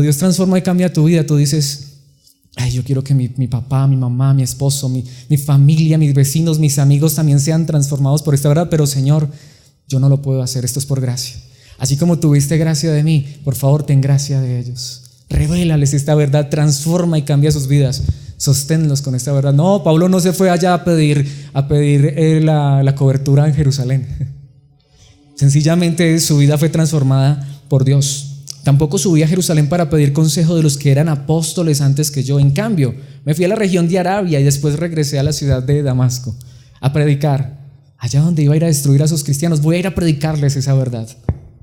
Dios transforma y cambia tu vida, tú dices: ay, yo quiero que mi papá, mi mamá, mi esposo, mi familia, mis vecinos, mis amigos también sean transformados por esta verdad, pero Señor, yo no lo puedo hacer, esto es por gracia. Así como tuviste gracia de mí, por favor, ten gracia de ellos. Revélales esta verdad, transforma y cambia sus vidas. Sosténlos con esta verdad. No, Pablo no se fue allá a pedir la cobertura en Jerusalén. Sencillamente su vida fue transformada por Dios. Tampoco subí a Jerusalén para pedir consejo de los que eran apóstoles antes que yo. En cambio, me fui a la región de Arabia y después regresé a la ciudad de Damasco a predicar. Allá donde iba a ir a destruir a esos cristianos, voy a ir a predicarles esa verdad.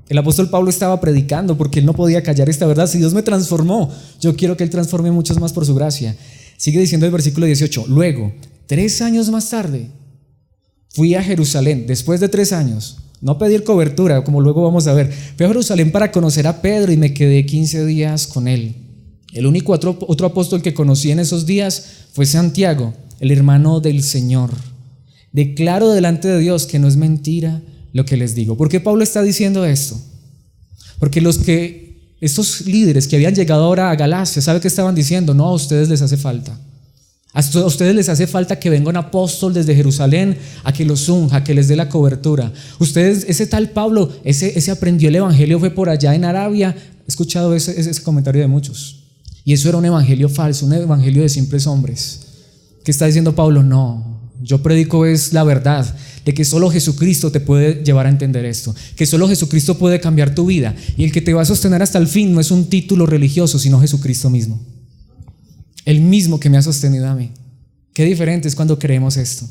El apóstol Pablo estaba predicando porque él no podía callar esta verdad. Si Dios me transformó, yo quiero que Él transforme a muchos más por su gracia. Sigue diciendo el versículo 18. Luego, 3 años más tarde, fui a Jerusalén, después de 3 años, no a pedir cobertura, como luego vamos a ver. Fui a Jerusalén para conocer a Pedro y me quedé 15 días con él. El único otro apóstol que conocí en esos días fue Santiago, el hermano del Señor. Declaro delante de Dios que no es mentira lo que les digo. ¿Por qué Pablo está diciendo esto? Porque estos líderes que habían llegado ahora a Galacia, ¿sabe qué estaban diciendo? No, a ustedes les hace falta. A ustedes les hace falta que venga un apóstol desde Jerusalén a que los unja, a que les dé la cobertura. Ustedes, ese tal Pablo, ese aprendió el evangelio, fue por allá en Arabia. He escuchado ese comentario de muchos. Y eso era un evangelio falso, un evangelio de simples hombres. ¿Qué está diciendo Pablo? No, yo predico es la verdad, de que solo Jesucristo te puede llevar a entender esto, que solo Jesucristo puede cambiar tu vida, y el que te va a sostener hasta el fin no es un título religioso, sino Jesucristo mismo. El mismo que me ha sostenido a mí. Qué diferente es cuando creemos esto.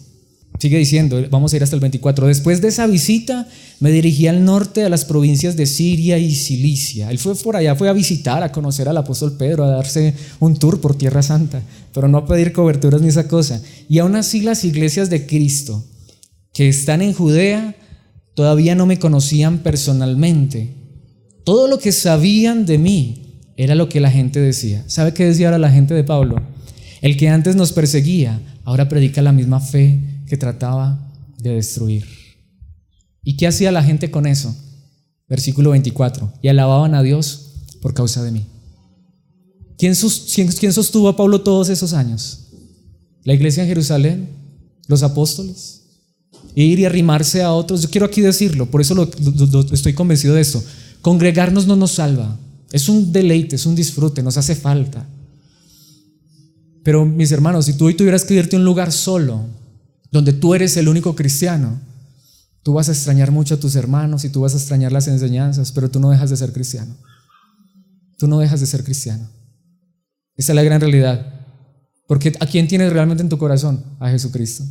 Sigue diciendo, vamos a ir hasta el 24. Después de esa visita me dirigí al norte, a las provincias de Siria y Cilicia. Él fue por allá, fue a visitar, a conocer al apóstol Pedro, a darse un tour por Tierra Santa, pero no a pedir coberturas ni esa cosa. Y aún así las iglesias de Cristo que están en Judea todavía no me conocían personalmente. Todo lo que sabían de mí era lo que la gente decía. ¿Sabe qué decía ahora la gente de Pablo? El que antes nos perseguía, ahora predica la misma fe que trataba de destruir. ¿Y qué hacía la gente con eso? Versículo 24. Y alababan a Dios por causa de mí. ¿Quién sostuvo a Pablo todos esos años? ¿La iglesia en Jerusalén? ¿Los apóstoles? Ir y arrimarse a otros. Yo quiero aquí decirlo, por eso estoy convencido de esto. Congregarnos no nos salva. Es un deleite, es un disfrute, nos hace falta. Pero mis hermanos, si tú hoy tuvieras que irte a un lugar solo, donde tú eres el único cristiano, tú vas a extrañar mucho a tus hermanos y tú vas a extrañar las enseñanzas, pero tú no dejas de ser cristiano. Tú no dejas de ser cristiano. Esa es la gran realidad. Porque ¿a quién tienes realmente en tu corazón? A Jesucristo.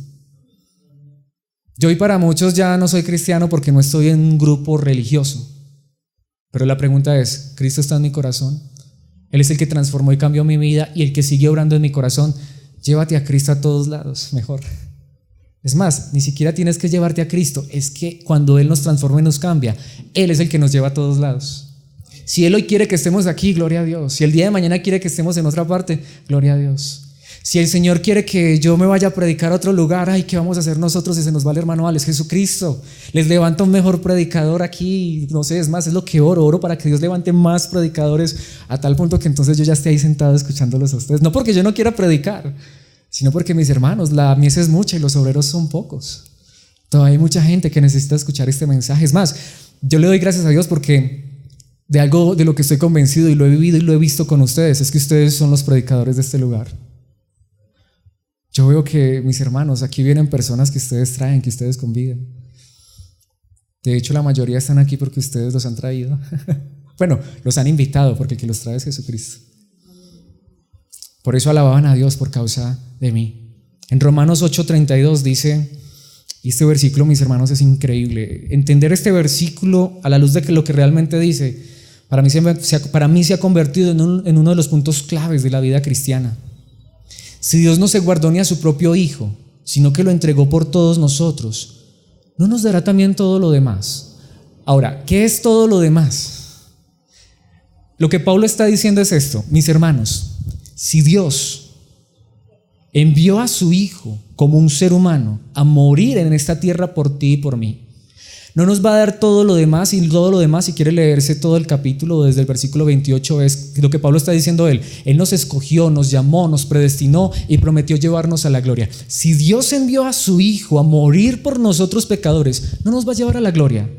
Yo hoy para muchos ya no soy cristiano porque no estoy en un grupo religioso. Pero la pregunta es, ¿Cristo está en mi corazón? Él es el que transformó y cambió mi vida y el que sigue obrando en mi corazón. Llévate a Cristo a todos lados, mejor. Es más, ni siquiera tienes que llevarte a Cristo, es que cuando Él nos transforma y nos cambia, Él es el que nos lleva a todos lados. Si Él hoy quiere que estemos aquí, gloria a Dios. Si el día de mañana quiere que estemos en otra parte, gloria a Dios. Si el Señor quiere que yo me vaya a predicar a otro lugar, ay, ¿qué vamos a hacer nosotros si se nos va el hermano Alex? Jesucristo les levanta un mejor predicador aquí, no sé, es más, es lo que oro para que Dios levante más predicadores a tal punto que entonces yo ya esté ahí sentado escuchándolos a ustedes. No porque yo no quiera predicar, sino porque mis hermanos, la mies es mucha y los obreros son pocos. Todavía hay mucha gente que necesita escuchar este mensaje. Es más, yo le doy gracias a Dios porque de algo de lo que estoy convencido y lo he vivido y lo he visto con ustedes es que ustedes son los predicadores de este lugar. Yo veo que mis hermanos, aquí vienen personas que ustedes traen, que ustedes convidan. De hecho, la mayoría están aquí porque ustedes los han traído. Bueno, los han invitado porque el que los trae es Jesucristo. Por eso alababan a Dios por causa de mí. En Romanos 8:32 dice, y este versículo, mis hermanos, es increíble. Entender este versículo a la luz de que lo que realmente dice, para mí se ha convertido en uno de los puntos claves de la vida cristiana. Si Dios no se guardó ni a su propio Hijo, sino que lo entregó por todos nosotros, ¿no nos dará también todo lo demás? Ahora, ¿qué es todo lo demás? Lo que Pablo está diciendo es esto, mis hermanos, si Dios envió a su Hijo como un ser humano a morir en esta tierra por ti y por mí, no nos va a dar todo lo demás, y todo lo demás, si quiere leerse todo el capítulo desde el versículo 28, es lo que Pablo está diciendo él nos escogió, nos llamó, nos predestinó y prometió llevarnos a la gloria. Si Dios envió a su Hijo a morir por nosotros pecadores, ¿no nos va a llevar a la gloria?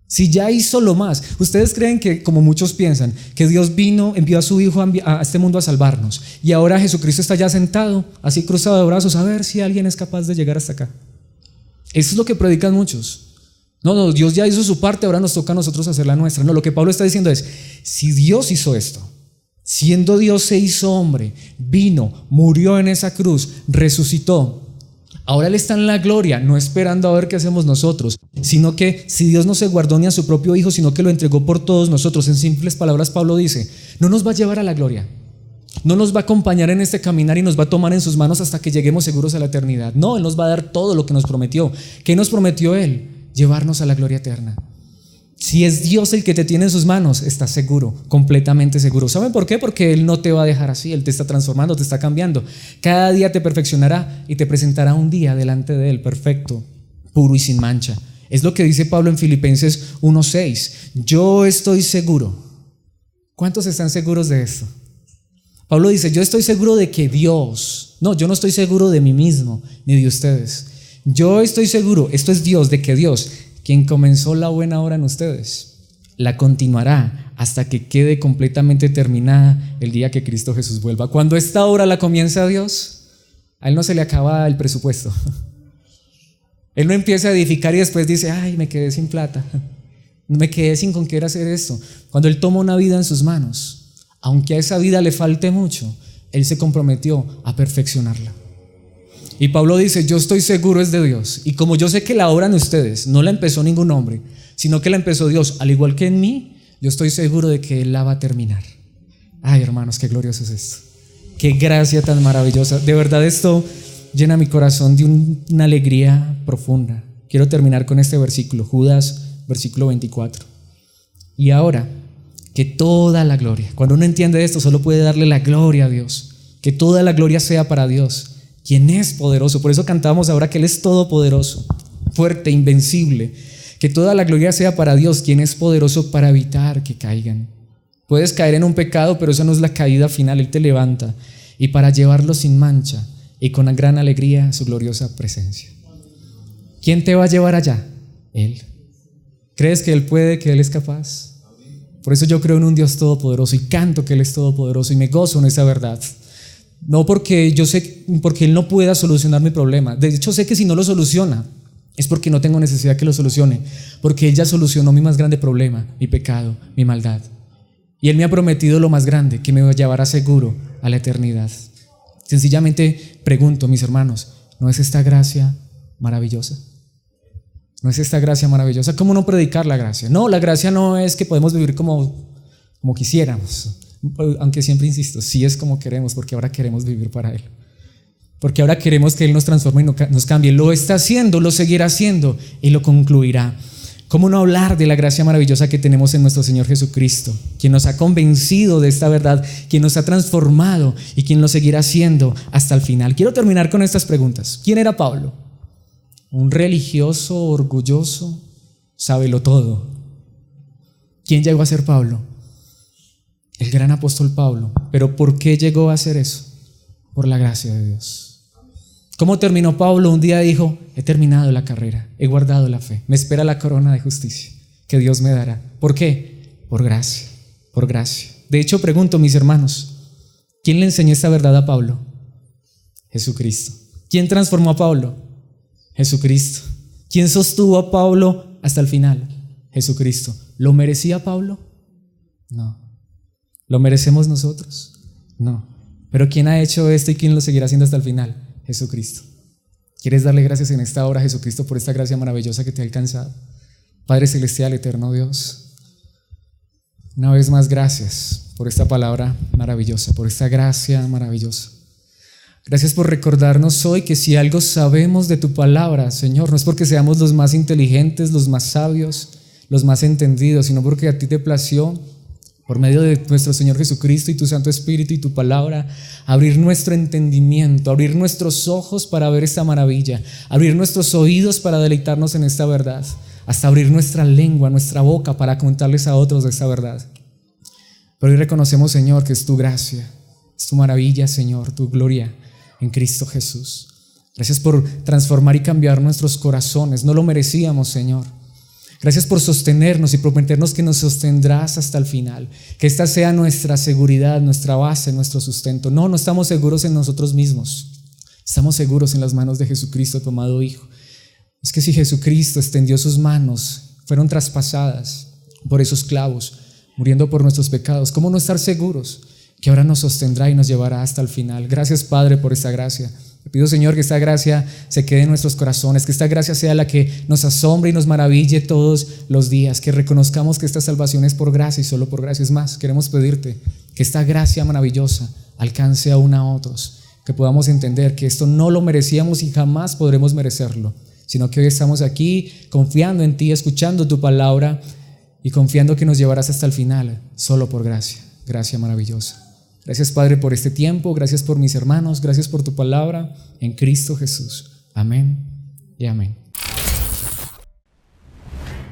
Si ya hizo lo más. ¿Ustedes creen que, como muchos piensan, que Dios envió a su Hijo a este mundo a salvarnos y ahora Jesucristo está ya sentado, así cruzado de brazos, a ver si alguien es capaz de llegar hasta acá? Eso es lo que predican muchos. No, Dios ya hizo su parte, ahora nos toca a nosotros hacer la nuestra. No, lo que Pablo está diciendo es, si Dios hizo esto, siendo Dios se hizo hombre, vino, murió en esa cruz, resucitó, ahora Él está en la gloria, no esperando a ver qué hacemos nosotros, sino que si Dios no se guardó ni a su propio Hijo, sino que lo entregó por todos nosotros, en simples palabras Pablo dice, no nos va a llevar a la gloria, no nos va a acompañar en este caminar y nos va a tomar en sus manos hasta que lleguemos seguros a la eternidad. No, Él nos va a dar todo lo que nos prometió. ¿Qué nos prometió Él? Llevarnos a la gloria eterna. Si es Dios el que te tiene en sus manos, estás seguro, completamente seguro. ¿Saben por qué? Porque Él no te va a dejar así, Él te está transformando, te está cambiando. Cada día te perfeccionará y te presentará un día delante de Él, perfecto, puro y sin mancha. Es lo que dice Pablo en Filipenses 1:6. Yo estoy seguro. ¿Cuántos están seguros de esto? Pablo dice, yo estoy seguro de que Dios, no, yo no estoy seguro de mí mismo ni de ustedes. Yo estoy seguro, esto es Dios, de que Dios, quien comenzó la buena obra en ustedes, la continuará hasta que quede completamente terminada el día que Cristo Jesús vuelva. Cuando esta obra la comienza Dios, a Él no se le acaba el presupuesto. Él no empieza a edificar y después dice, ay, me quedé sin plata, me quedé sin con qué hacer esto. Cuando Él toma una vida en sus manos, aunque a esa vida le falte mucho, Él se comprometió a perfeccionarla. Y Pablo dice, yo estoy seguro es de Dios, y como yo sé que la obra en ustedes no la empezó ningún hombre, sino que la empezó Dios, al igual que en mí, yo estoy seguro de que Él la va a terminar. Ay, hermanos, qué glorioso es esto, qué gracia tan maravillosa. De verdad, esto llena mi corazón de una alegría profunda. Quiero terminar con este versículo, Judas, versículo 24. Y ahora, que toda la gloria, cuando uno entiende esto, solo puede darle la gloria a Dios, que toda la gloria sea para Dios, quien es poderoso. Por eso cantamos ahora que Él es todopoderoso, fuerte, invencible. Que toda la gloria sea para Dios, quien es poderoso para evitar que caigan. Puedes caer en un pecado, pero esa no es la caída final. Él te levanta y para llevarlo sin mancha y con gran alegría a su gloriosa presencia. ¿Quién te va a llevar allá? Él. ¿Crees que Él puede, que Él es capaz? Por eso yo creo en un Dios todopoderoso y canto que Él es todopoderoso y me gozo en esa verdad. No porque yo sé, porque Él no pueda solucionar mi problema. De hecho, sé que si no lo soluciona, es porque no tengo necesidad que lo solucione, porque Él ya solucionó mi más grande problema, mi pecado, mi maldad. Y Él me ha prometido lo más grande, que me llevará seguro a la eternidad. Sencillamente pregunto, mis hermanos, ¿no es esta gracia maravillosa? No es esta gracia maravillosa. ¿Cómo no predicar la gracia? No, la gracia no es que podemos vivir como quisiéramos. Aunque siempre insisto, sí es como queremos, porque ahora queremos vivir para Él. Porque ahora queremos que Él nos transforme y nos cambie. Lo está haciendo, lo seguirá haciendo y lo concluirá. ¿Cómo no hablar de la gracia maravillosa que tenemos en nuestro Señor Jesucristo? Quien nos ha convencido de esta verdad, quien nos ha transformado y quien lo seguirá haciendo hasta el final. Quiero terminar con estas preguntas. ¿Quién era Pablo? Un religioso, orgulloso, sábelo todo. ¿Quién llegó a ser Pablo? El gran apóstol Pablo. ¿Pero por qué llegó a hacer eso? Por la gracia de Dios. ¿Cómo terminó Pablo? Un día dijo: he terminado la carrera, he guardado la fe, me espera la corona de justicia que Dios me dará. ¿Por qué? Por gracia, por gracia. De hecho, pregunto, mis hermanos, ¿quién le enseñó esta verdad a Pablo? Jesucristo. ¿Quién transformó a Pablo? Jesucristo. ¿Quién sostuvo a Pablo hasta el final? Jesucristo. ¿Lo merecía Pablo? No. ¿Lo merecemos nosotros? No. Pero ¿quién ha hecho esto y quién lo seguirá haciendo hasta el final? Jesucristo. ¿Quieres darle gracias en esta hora a Jesucristo por esta gracia maravillosa que te ha alcanzado? Padre celestial, eterno Dios, una vez más gracias por esta palabra maravillosa, por esta gracia maravillosa. Gracias por recordarnos hoy que si algo sabemos de tu palabra, Señor, no es porque seamos los más inteligentes, los más sabios, los más entendidos, sino porque a ti te plació, por medio de nuestro Señor Jesucristo y tu Santo Espíritu y tu palabra, abrir nuestro entendimiento, abrir nuestros ojos para ver esta maravilla, abrir nuestros oídos para deleitarnos en esta verdad, hasta abrir nuestra lengua, nuestra boca para contarles a otros de esta verdad. Pero hoy reconocemos, Señor, que es tu gracia, es tu maravilla, Señor, tu gloria en Cristo Jesús. Gracias por transformar y cambiar nuestros corazones. No lo merecíamos, Señor. Gracias por sostenernos y prometernos que nos sostendrás hasta el final. Que esta sea nuestra seguridad, nuestra base, nuestro sustento. No estamos seguros en nosotros mismos. Estamos seguros en las manos de Jesucristo, tu amado Hijo. Es que si Jesucristo extendió sus manos, fueron traspasadas por esos clavos, muriendo por nuestros pecados, ¿cómo no estar seguros que ahora nos sostendrá y nos llevará hasta el final? Gracias, Padre, por esta gracia. Te pido, Señor, que esta gracia se quede en nuestros corazones, que esta gracia sea la que nos asombre y nos maraville todos los días, que reconozcamos que esta salvación es por gracia y solo por gracia. Es más, queremos pedirte que esta gracia maravillosa alcance aún a otros, que podamos entender que esto no lo merecíamos y jamás podremos merecerlo, sino que hoy estamos aquí confiando en ti, escuchando tu palabra y confiando que nos llevarás hasta el final, solo por gracia, gracia maravillosa. Gracias, Padre, por este tiempo, gracias por mis hermanos, gracias por tu palabra en Cristo Jesús. Amén y amén.